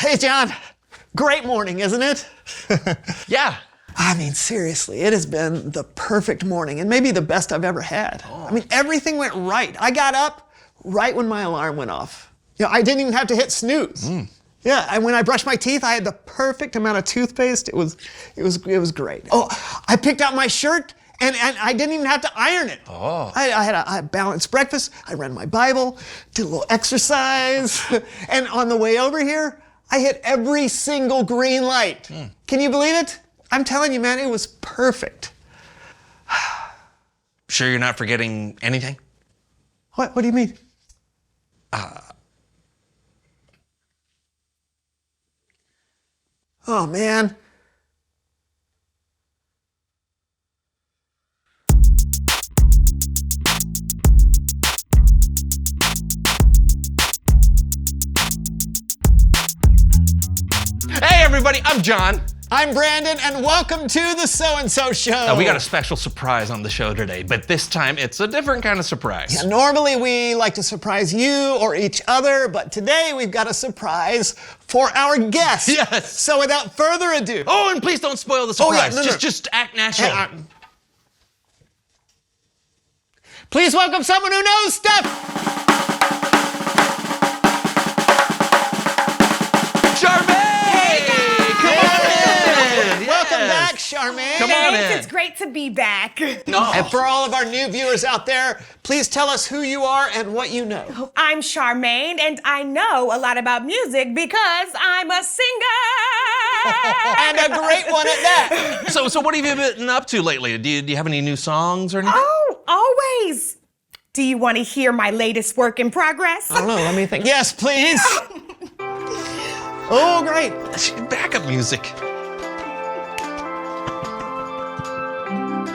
Hey, John. Great morning, isn't it? Yeah. I mean, seriously, it has been the perfect morning and maybe the best I've ever had. I mean, everything went right. I got up right when my alarm went off. You know, I didn't even have to hit snooze. Yeah, and when I brushed my teeth, I had the perfect amount of toothpaste. It was great. Oh, I picked out my shirt and I didn't even have to iron it. Oh. I had a balanced breakfast. I read my Bible, did a little exercise, and on the way over here, I hit every single green light. Can you believe it? I'm telling you, man, it was perfect. Sure you're not forgetting anything? What do you mean? Oh, man. Hey, everybody, I'm John. I'm Brandon, and welcome to the SoAndSo Show. We got a special surprise on the show today, but this time it's a different kind of surprise. Yeah, normally we like to surprise you or each other, but today we've got a surprise for our guests. Yes. So without further ado. Oh, and please don't spoil the surprise. no. Just act natural. Please welcome someone who knows stuff. Charmaine. Come on in. It's great to be back. No. And for all of our new viewers out there, please tell us who you are and what you know. I'm Charmaine, and I know a lot about music because I'm a singer. And a great one at that. So what have you been up to lately? Do you have any new songs or anything? Oh, always. Do you want to hear my latest work in progress? I don't know, let me think. Yes, please. Oh, great. Backup music.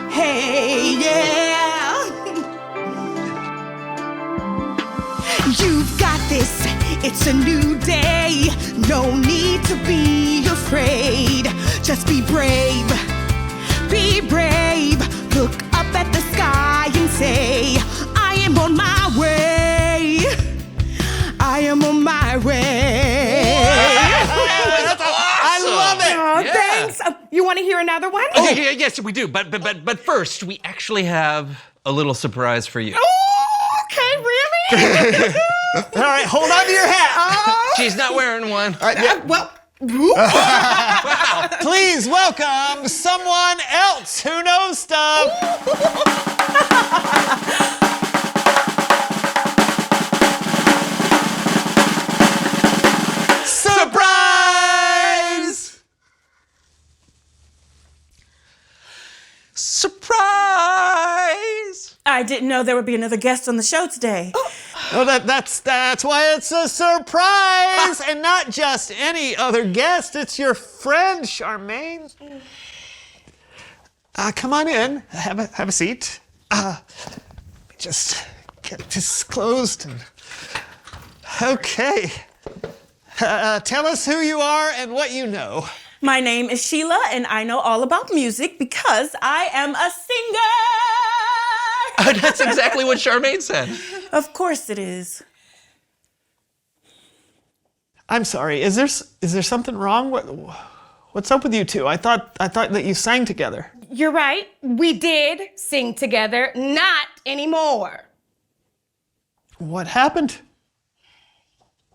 Hey, yeah. You've got this, it's a new day. No need to be afraid. Just be brave, be brave. Look up at the sky and say, I am on my way. I am on my way. That's awesome. I love it. Oh, Yeah. thanks. You want to hear another one? Okay, yes, we do. But first, we actually have a little surprise for you. Oh, okay, really? All right, hold on to your hat. She's not wearing one. All right, yeah. Well, Please welcome someone else who knows stuff. Surprise! Surprise! I didn't know there would be another guest on the show today. Oh, that's why it's a surprise, and not just any other guest. It's your friend, Charmaine. Come on in. Have a seat. Let me just get this closed. Okay. Tell us who you are and what you know. My name is Sheila, and I know all about music because I am a singer. That's exactly what Charmaine said. Of course it is. I'm sorry. Is there something wrong? What's up with you two? I thought that you sang together. You're right. We did sing together. Not anymore. What happened?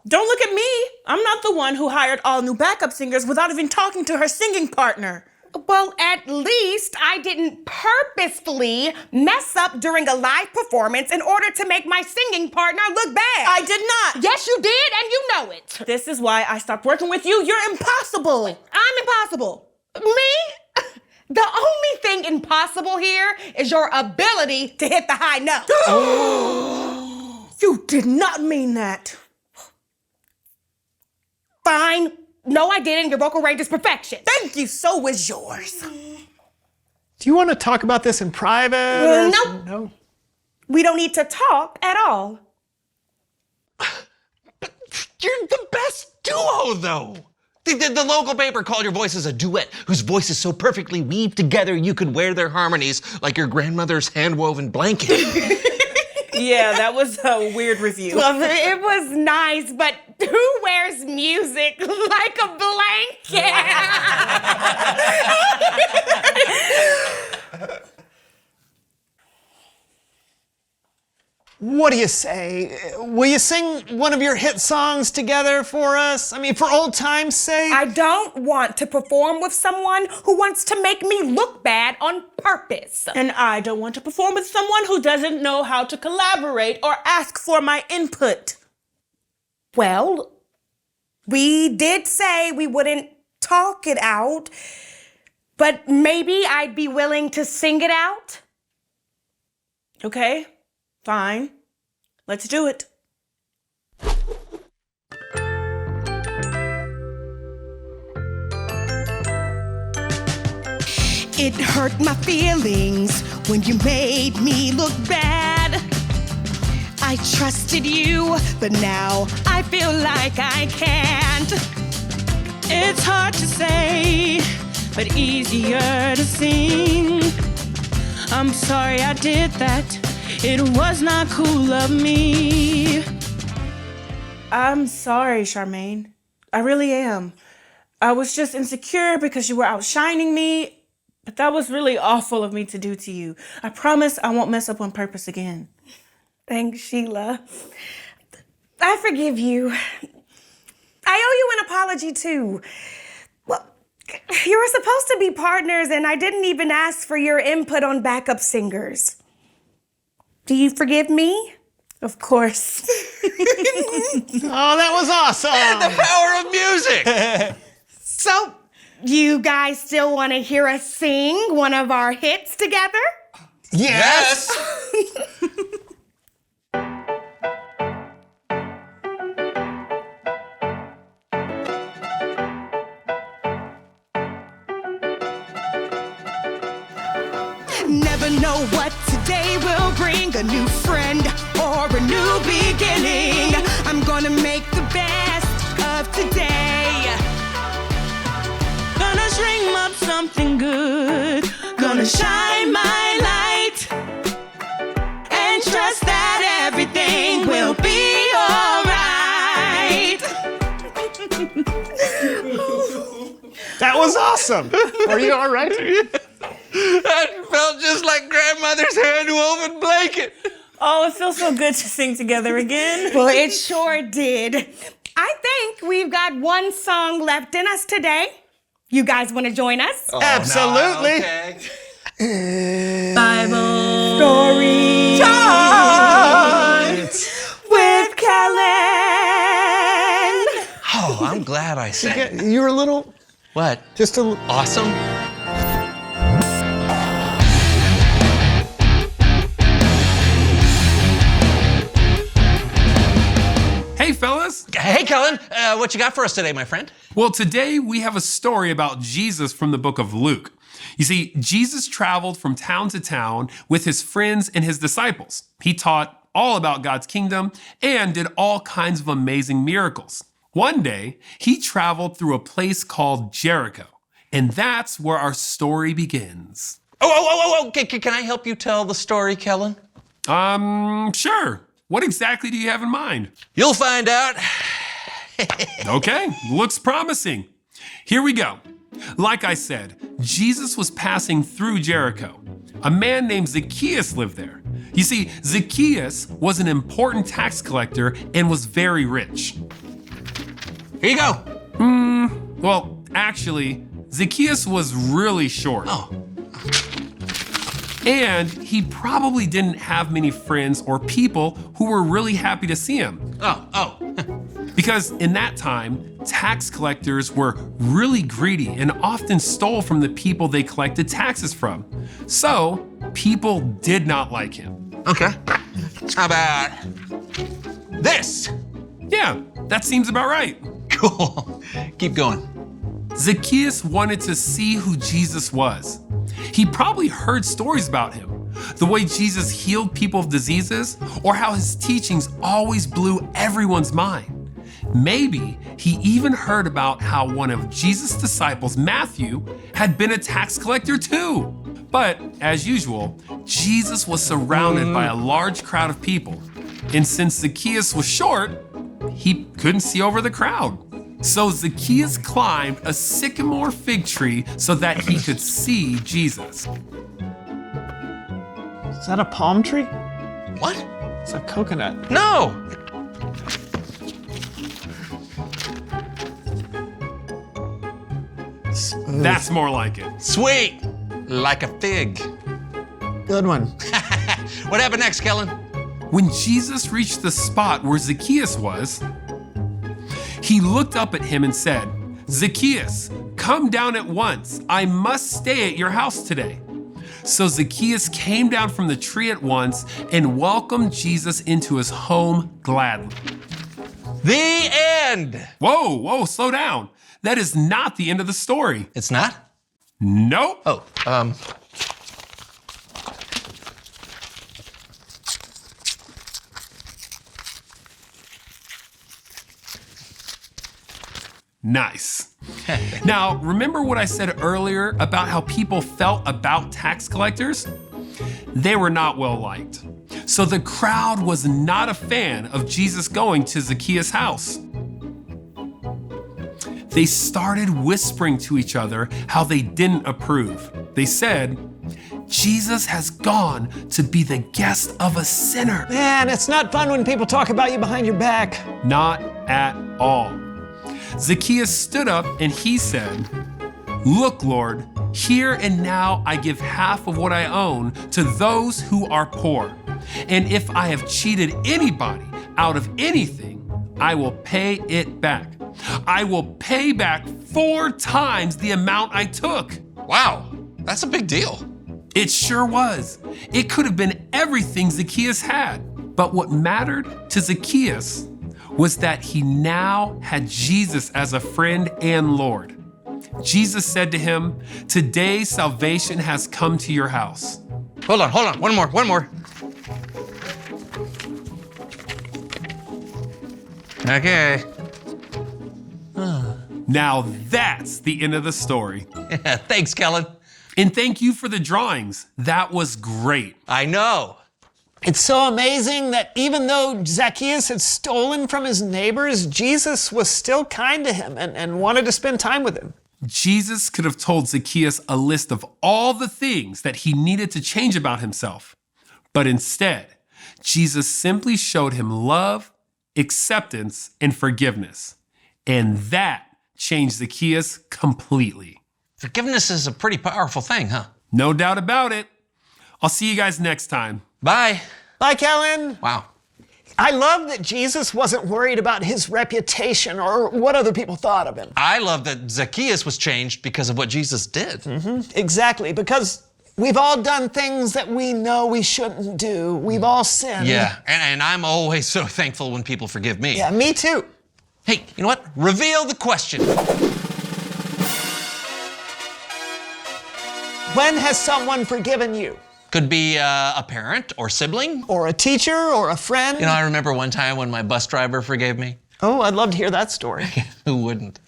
Don't look at me. I'm not the one who hired all new backup singers without even talking to her singing partner. Well, at least I didn't purposefully mess up during a live performance in order to make my singing partner look bad. I did not. Yes, you did, and you know it. This is why I stopped working with you. You're impossible. I'm impossible. Me? The only thing impossible here is your ability to hit the high note. You did not mean that. Fine. No, I didn't. Your vocal range is perfection. Thank you. So is yours. Do you want to talk about this in private? Nope. No. We don't need to talk at all. But you're the best duo, though. The local paper called your voices a duet whose voices so perfectly weave together you could wear their harmonies like your grandmother's hand-woven blanket. Yeah, that was a weird review. Well, it was nice, but who wears music like a blanket. What do you say? Will you sing one of your hit songs together for us? I mean, for old time's sake? I don't want to perform with someone who wants to make me look bad on purpose. And I don't want to perform with someone who doesn't know how to collaborate or ask for my input. Well, we did say we wouldn't talk it out, but maybe I'd be willing to sing it out. Okay, fine. Let's do it. It hurt my feelings when you made me look bad. I trusted you, but now I feel like I can't. It's hard to say, but easier to sing. I'm sorry I did that. It was not cool of me. I'm sorry, Charmaine. I really am. I was just insecure because you were outshining me, but that was really awful of me to do to you. I promise I won't mess up on purpose again. Thanks, Sheila. I forgive you. I owe you an apology, too. Well, you were supposed to be partners, and I didn't even ask for your input on backup singers. Do you forgive me? Of course. Oh, that was awesome! The power of music! So, you guys still want to hear us sing one of our hits together? Yes! Never know what today will bring, a new friend or a new beginning. I'm gonna make the best of today. Gonna dream up something good. Gonna shine my light. And trust that everything will be alright. That was awesome! Are you all right? That felt just like grandmother's hand-woven blanket. Oh, it feels so good to sing together again. Well, it sure did. I think we've got one song left in us today. You guys want to join us? Absolutely! Okay. Bible Story time with Kellen. Oh, I'm glad I sang. You were a little, What? just a Awesome? Hey, fellas. Hey, Kellen, what you got for us today, my friend? Well, today we have a story about Jesus from the book of Luke. You see, Jesus traveled from town to town with his friends and his disciples. He taught all about God's kingdom and did all kinds of amazing miracles. One day, he traveled through a place called Jericho, and that's where our story begins. Okay, can I help you tell the story, Kellen? Sure. What exactly do you have in mind? You'll find out. Okay, looks promising. Here we go. Like I said, Jesus was passing through Jericho. A man named Zacchaeus lived there. You see, Zacchaeus was an important tax collector and was very rich. Here you go. Well, actually, Zacchaeus was really short. Oh. And he probably didn't have many friends or people who were really happy to see him. Oh. Because in that time, tax collectors were really greedy and often stole from the people they collected taxes from. So, people did not like him. Okay. How about this? Yeah, that seems about right. Cool. Keep going. Zacchaeus wanted to see who Jesus was. He probably heard stories about him, the way Jesus healed people of diseases, or how his teachings always blew everyone's mind. Maybe he even heard about how one of Jesus' disciples, Matthew, had been a tax collector too. But as usual, Jesus was surrounded by a large crowd of people. And since Zacchaeus was short, he couldn't see over the crowd. So Zacchaeus climbed a sycamore fig tree so that he could see Jesus. Is that a palm tree? What? It's a coconut. No! That's more like it. Sweet! Like a fig. Good one. What happened next, Kellen? When Jesus reached the spot where Zacchaeus was, he looked up at him and said, "Zacchaeus, come down at once. I must stay at your house today." So Zacchaeus came down from the tree at once and welcomed Jesus into his home gladly. The end! Whoa, slow down. That is not the end of the story. It's not? Nope. Oh, Nice. Now, remember what I said earlier about how people felt about tax collectors? They were not well liked. So the crowd was not a fan of Jesus going to Zacchaeus' house. They started whispering to each other how they didn't approve. They said, "Jesus has gone to be the guest of a sinner." Man, it's not fun when people talk about you behind your back. Not at all. Zacchaeus stood up and he said, "Look, Lord, here and now I give half of what I own to those who are poor. And if I have cheated anybody out of anything, I will pay it back. I will pay back 4 times the amount I took." wow, that's a big deal. It sure was. It could have been everything Zacchaeus had. But what mattered to Zacchaeus was that he now had Jesus as a friend and Lord. Jesus said to him, "Today salvation has come to your house." Hold on, one more. Okay. Now that's the end of the story. Thanks, Kellen. And thank you for the drawings. That was great. I know. It's so amazing that even though Zacchaeus had stolen from his neighbors, Jesus was still kind to him and wanted to spend time with him. Jesus could have told Zacchaeus a list of all the things that he needed to change about himself. But instead, Jesus simply showed him love, acceptance, and forgiveness. And that changed Zacchaeus completely. Forgiveness is a pretty powerful thing, huh? No doubt about it. I'll see you guys next time. Bye. Bye, Kellen. Wow. I love that Jesus wasn't worried about his reputation or what other people thought of him. I love that Zacchaeus was changed because of what Jesus did. Exactly, because we've all done things that we know we shouldn't do. We've all sinned. Yeah, and I'm always so thankful when people forgive me. Yeah, me too. Hey, you know what? Reveal the question. When has someone forgiven you? Could be a parent or sibling. Or a teacher or a friend? You know, I remember one time when my bus driver forgave me. Oh, I'd love to hear that story. Who wouldn't?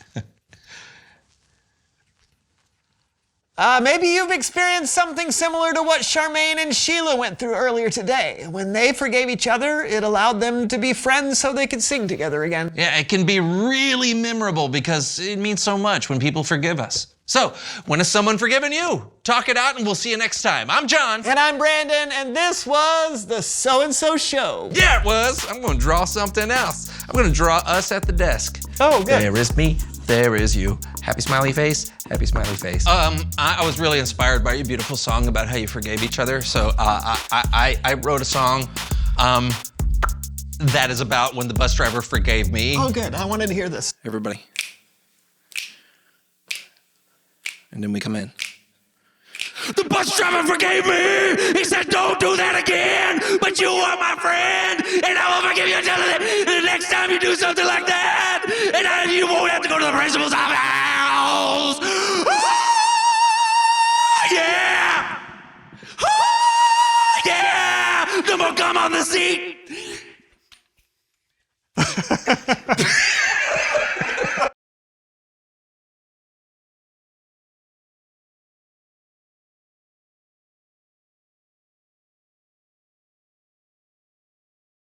Maybe you've experienced something similar to what Charmaine and Sheila went through earlier today. When they forgave each other, it allowed them to be friends so they could sing together again. Yeah, it can be really memorable because it means so much when people forgive us. So, when has someone forgiven you? Talk it out and we'll see you next time. I'm John. And I'm Brandon, and this was the So-and-So Show. Yeah, it was. I'm going to draw something else. I'm going to draw us at the desk. Oh, good. There is me. There is you. Happy smiley face. Happy smiley face. I was really inspired by your beautiful song about how you forgave each other. So I wrote a song that is about when the bus driver forgave me. Oh, good. I wanted to hear this. Everybody. And then we come in. The bus driver forgave me. He said, "Don't do that again. But you are my friend, and I will forgive you until the next time you do something like that. And you won't have to go to the principal's house." Yeah! Yeah! No more gum on the seat.